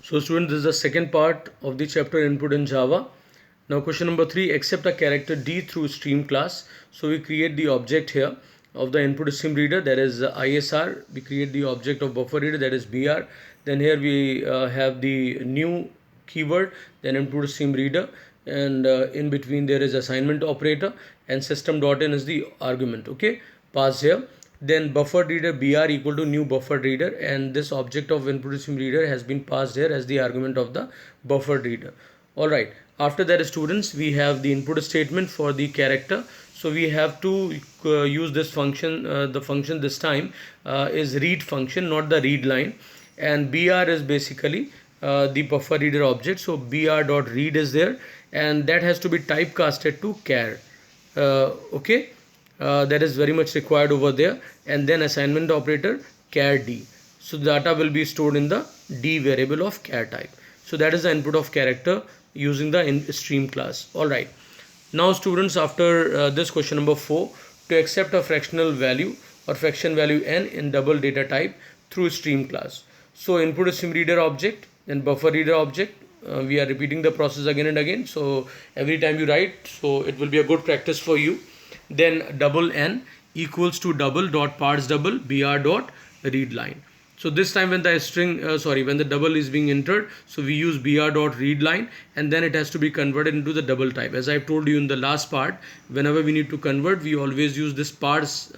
So students, this is the second part of the chapter input in Java. Now question number 3, accept a character D through stream class. So we create the object here of the input stream reader, that is ISR. We create the object of buffer reader, that is BR. Then here we have the new keyword, then input stream reader, and in between there is assignment operator, and system.in is the argument, okay, pass here. Then buffer reader BR equal to new buffer reader, and this object of input stream reader has been passed here as the argument of the buffer reader. Alright, after that students, we have the input statement for the character. So we have to use this function. The function this time is read function, not the read line, and BR is basically the buffer reader object. So br.read is there, and that has to be typecasted to char. Okay, that is very much required over there. And then assignment operator char d. So the data will be stored in the d variable of char type. So that is the input of character using the stream class. Alright, now students, after this question number 4, to accept a fractional value or fraction value n in double data type through stream class. So input stream reader object, then buffer reader object. We are repeating the process again and again, so every time you write, so it will be a good practice for you. Then double n equals to double dot parse double br dot read line. So this time when the string when the double is being entered, so we use br dot read line, and then it has to be converted into the double type. As I've told you in the last part, whenever we need to convert, we always use this parse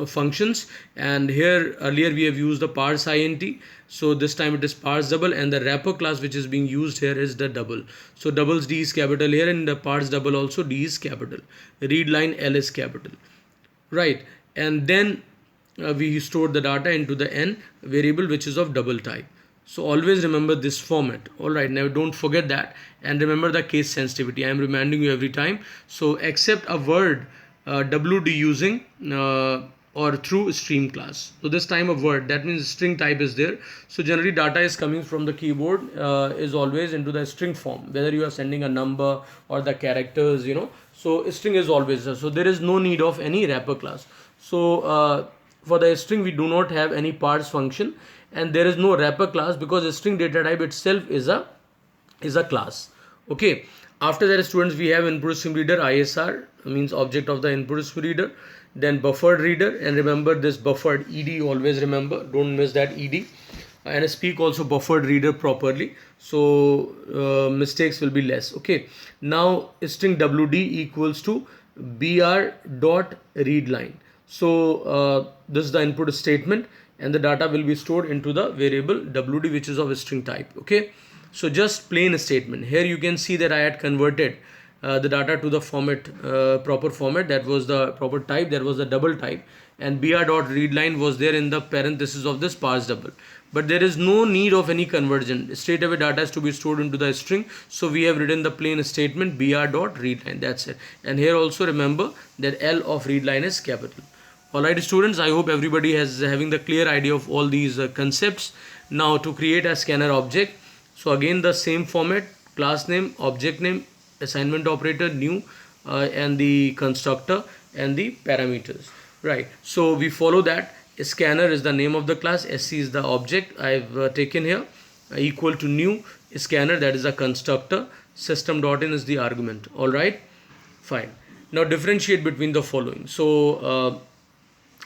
functions, and here earlier we have used the parse int. So this time it is parse double, and the wrapper class which is being used here is the double. So doubles d is capital here, and the parse double also d is capital, read line l is capital, right? And then we store the data into the n variable which is of double type. So always remember this format. Alright, now don't forget that, and remember the case sensitivity. I am reminding you every time. So accept a word wd using or through stream class. So this time a word, that means string type is there. So generally data is coming from the keyboard is always into the string form, whether you are sending a number or the characters, so string is always there. So there is no need of any wrapper class. So for the string we do not have any parse function, and there is no wrapper class because the string data type itself is a class. Okay, after that students, we have input stream reader ISR, means object of the input stream reader, then buffered reader, and remember this buffered ed, always remember, don't miss that ed, and speak also buffered reader properly, so mistakes will be less. Okay, now string wd equals to br dot read line. So this is the input statement, and the data will be stored into the variable wd which is of string type. Okay, so just plain statement. Here you can see that I had converted the data to the format, proper format, that was the proper type, that was the double type, and br dot read line was there in the parenthesis of this parse double. But there is no need of any conversion. Straight away data is to be stored into the string, so we have written the plain statement br dot read line, that's it. And here also remember that l of read line is capital. Alright students, I hope everybody has having the clear idea of all these concepts. Now to create a scanner object, so again the same format, class name, object name, assignment operator, new, and the constructor and the parameters, right? So we follow that. Scanner is the name of the class, sc is the object I've taken here, equal to new scanner, that is a constructor, system.in is the argument. Alright, fine. Now differentiate between the following. So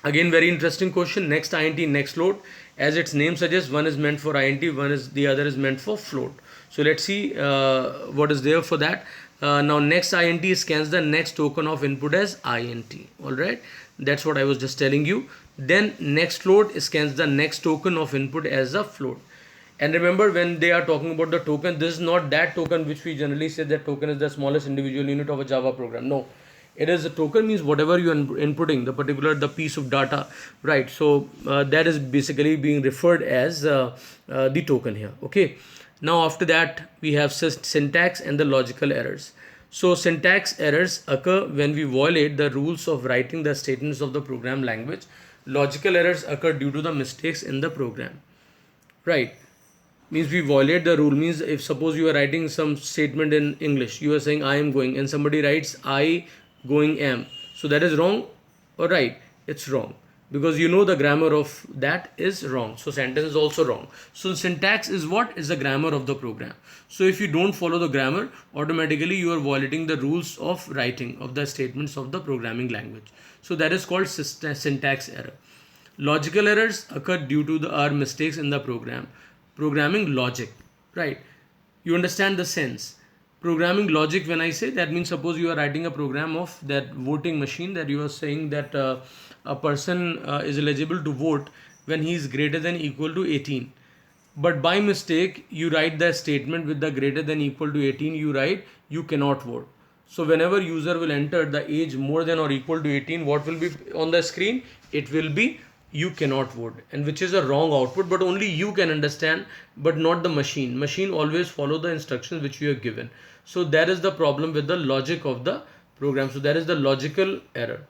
again very interesting question. Next int, next float, as its name suggests, one is meant for int, the other is meant for float. So let's see what is there for that. Now next int scans the next token of input as int. Alright, that's what I was just telling you. Then next float scans the next token of input as a float. And remember, when they are talking about the token, this is not that token which we generally say that token is the smallest individual unit of a Java program. No, it is a token, means whatever you are inputting, the piece of data, right? So that is basically being referred as the token here. Okay, now after that we have syntax and the logical errors. So syntax errors occur when we violate the rules of writing the statements of the program language. Logical errors occur due to the mistakes in the program, right? Means we violate the rule, means if suppose you are writing some statement in English, you are saying I am going, and somebody writes I going am, so that is wrong or right? It's wrong. because you know the grammar of that is wrong. So sentence is also wrong. So syntax is what is the grammar of the program. So if you don't follow the grammar, automatically you are violating the rules of writing of the statements of the programming language. So that is called syntax error. Logical errors occur due to the mistakes in the programming logic, right? You understand the sense. Programming logic, when I say, that means suppose you are writing a program of that voting machine, that you are saying that a person is eligible to vote when he is greater than equal to 18, but by mistake you write the statement with the greater than equal to 18, you write you cannot vote. So whenever user will enter the age more than or equal to 18, what will be on the screen? It will be you cannot vote, and which is a wrong output, but only you can understand, but not the machine always follow the instructions which you have given. So that is the problem with the logic of the program. So that is the logical error.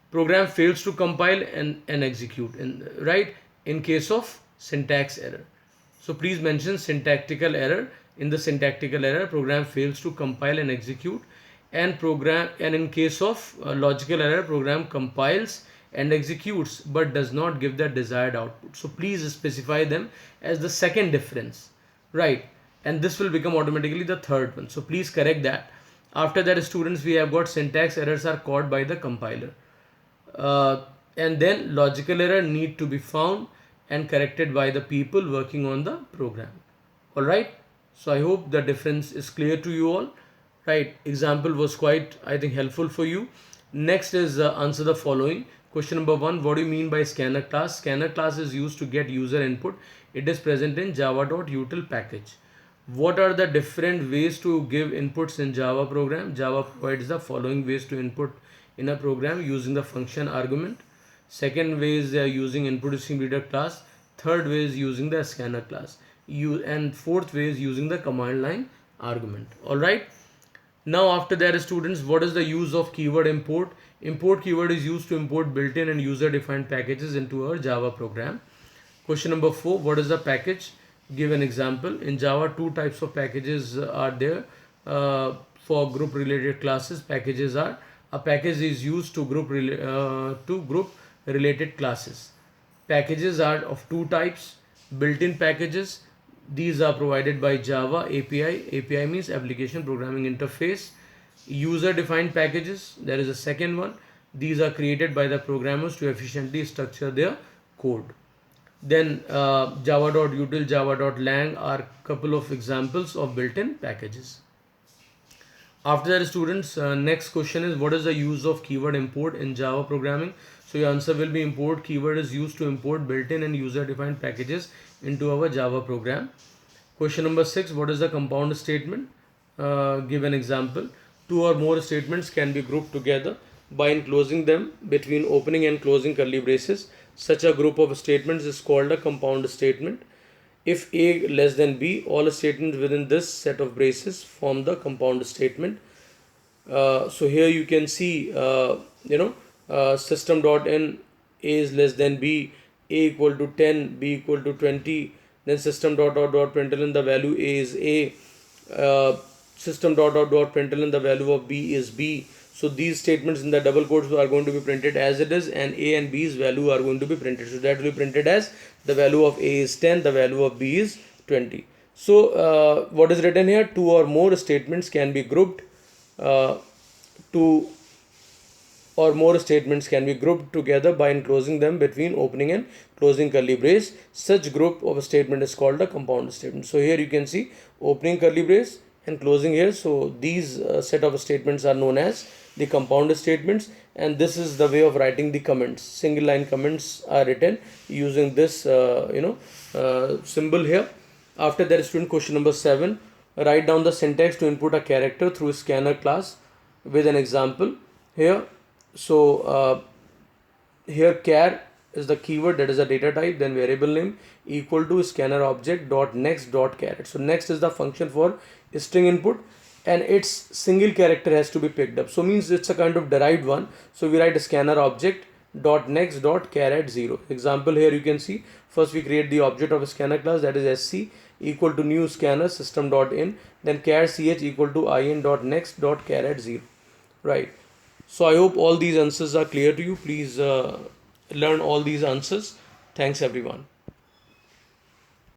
Program fails to compile and execute, right, in case of syntax error. So please mention syntactical error. In the syntactical error, program fails to compile and execute, and in case of logical error, program compiles and executes but does not give the desired output. So please specify them as the second difference, right? And this will become automatically the third one. So please correct that. After that, students, we have got syntax errors are caught by the compiler, and then logical error need to be found and corrected by the people working on the program. All right, so I hope the difference is clear to you all, right? Example was quite, I think, helpful for you. Next is answer the following. Question number 1, what do you mean by scanner class? Scanner class is used to get user input. It is present in java.util package. What are the different ways to give inputs in Java program? Java provides the following ways to input in a program using the function argument. Second way is they are using input stream reader class. Third way is using the scanner class. And fourth way is using the command line argument. All right. Now after that, students, what is the use of keyword import? Import keyword is used to import built-in and user-defined packages into our Java program. Question number 4, what is the package? Give an example. In Java, two types of packages are there for group related classes. Packages are, a package is used to group related classes. Packages are of two types. Built-in packages, these are provided by Java API. API means application programming interface. User defined packages, there is a second one. These are created by the programmers to efficiently structure their code. Then java.util, java.lang are couple of examples of built-in packages. After that, students, next question is, what is the use of keyword import in Java programming? So your answer will be import keyword is used to import built-in and user-defined packages into our Java program. Question number 6, what is the compound statement? Give an example. Two or more statements can be grouped together by enclosing them between opening and closing curly braces. Such a group of statements is called a compound statement. If A less than B, all statements within this set of braces form the compound statement. So here you can see, system.in, A is less than B, A equal to 10, B equal to 20, then system.println the value A is A, system.println the value of B is B. So these statements in the double quotes are going to be printed as it is, and A and B's value are going to be printed. So that will be printed as the value of A is 10, the value of B is 20. So what is written here? Two or more statements can be grouped. Two or more statements can be grouped together by enclosing them between opening and closing curly brace. Such group of a statement is called a compound statement. So here you can see opening curly brace and closing here. So these set of statements are known as the compound statements, and this is the way of writing the comments. Single line comments are written using this symbol here. After that, student, question number 7, write down the syntax to input a character through scanner class with an example here. So here char is the keyword, that is a data type, then variable name equal to scanner object dot next dot caret. So next is the function for string input, and its single character has to be picked up. So means it's a kind of derived one. So we write a scanner object dot next dot caret 0. Example here you can see, first we create the object of a scanner class, that is sc equal to new scanner system dot in, then char ch equal to in dot next dot caret 0. Right. So I hope all these answers are clear to you. Please learn all these answers. Thanks everyone.